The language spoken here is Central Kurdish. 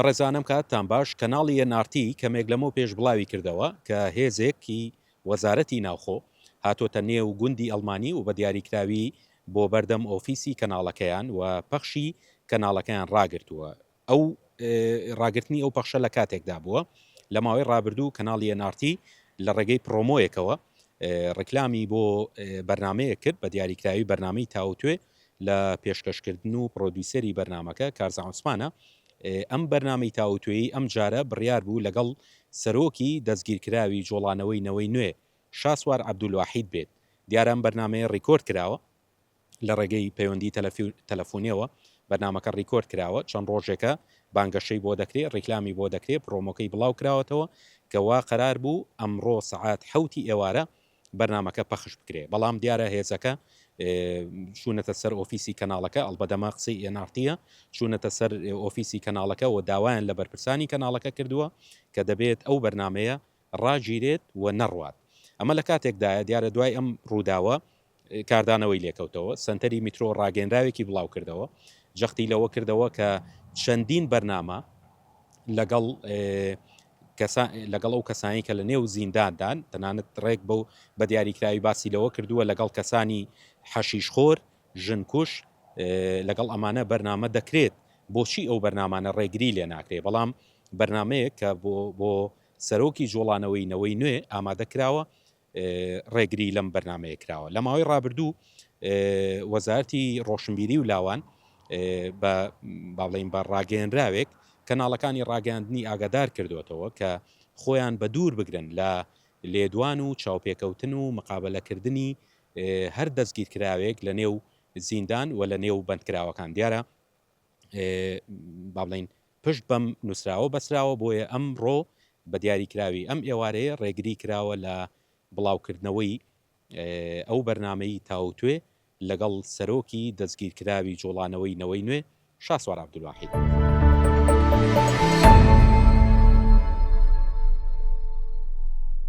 بەڕێزانم کاتتان باش کەناڵی NRT کەمێک لەمەوە پێش بڵاوی کردەوە کە هێزێکی وەزارەتی ناوخۆ هاتۆتە نێو گوندی ئەڵمانی و بە دیاریکراوی بۆ بەردەم ئۆفیسی کەناڵەکەیان و پەخشی کەناڵەکەیان ڕاگرتووە. ئەو ڕاگررتنی ئەو پەخشە لە کاتێکدا بووە لە ماوەی ڕابردوو کەناڵی NRT لە ڕێگەی پرۆمۆیەکەوە ڕکلامی بۆ بەرنمەیە کرد بە دیاریکراوی بەرنمەی تاوتوێ لە پێشکەشکردن و پرۆدیوسەری بەرنمەکە کارزە عوسمانە. ئەم بەرنامەی تاوتوێی ئەم جارە بڕیار بوو لەگەڵ سەرۆکی دەستگیرکراوی جۆڵانەوەی نەوەی نوێ شاسوار عەبدولواحید بێت. دیارە ئەم بەرنمەیە ڕیکۆرد کراوە لە ڕێگەی پەیوەندی تەلەفۆنیەوە بەرنمەکە ڕیکۆرد کراوە چەند ڕۆژێکە بانگەشەی بۆ دەکرێت ڕیکلامی بۆ دەکرێت پرۆمۆکەی بڵاو کراوەتەوە کەوا قەرار بوو ئەمڕۆ سەعات 7 ئێوارە بەرنمەکە پەخش بکرێ بەڵام دیارە هێزەکە چوونەتە سەر ئۆفیسی کەناڵەکە ئەڵبەدەما قسەی NRTە چوونەتە سەر ئۆفیسی کەناڵەکە و داوایان لە بەرپرسانی کەناڵەکە کردووە کە دەبێت ئەو بەرنمەیە ڕاگیرێت و نەڕوات. ئەمە لە کاتێکدایە دیارە دوای ئەم ڕووداوە کاردانەوەی لێکەوتەوە سنتەری میترۆ ڕاگەنراوێکی بڵاو کردەوە جەختی لەوە کردەوە کە چەندین بەرنامە لەگەڵ ئەو کەسانی کە لە نێو زینداندان تەنانەت ڕێک بەو بە دیاریکراوی باسی لەوە کردووە لەگەڵ کەسانی حەشیشخۆر ژنکوش لەگەڵ ئەمانە بەرنامە دەکرێت بۆچی ئەو بەرنامانە ڕێگری لێ ناکرێ بەڵام بەرنمەیە کە بۆ سەرۆکی جۆڵانەوەی نەوەی نوێ ئامادەکراوە ڕێگری لەم بەرنمەیە کراوە. لە ماوەی ڕابردوو وەزارەتی ڕۆشنبیری و لاوان باڵێن بە ڕاگەیەنراوێک کەناڵەکانی ڕاگەاندنی ئاگادار کردوێتەوە کە خۆیان بە دوور بگرن لە لێدوان و چاوپێکەوتن و مقابلەکردنی هەر دەستگیرکراوێک لە نێو زیندان و لە نێو بەندکراوەکان. دیارە باڵێن پشت بەم نووسراوە بەسراوە بۆیە ئەمڕۆ بە دیاریکراوی ئەم ئێوارەیە ڕێگری کراوە لە بڵاوکردنەوەی ئەو بەرنمەی تاوتوێ لەگەڵ سەرۆکی دەستگیرکراوی جۆڵانەوەی نەوەی نوێ شاسوار عەبدولواحید.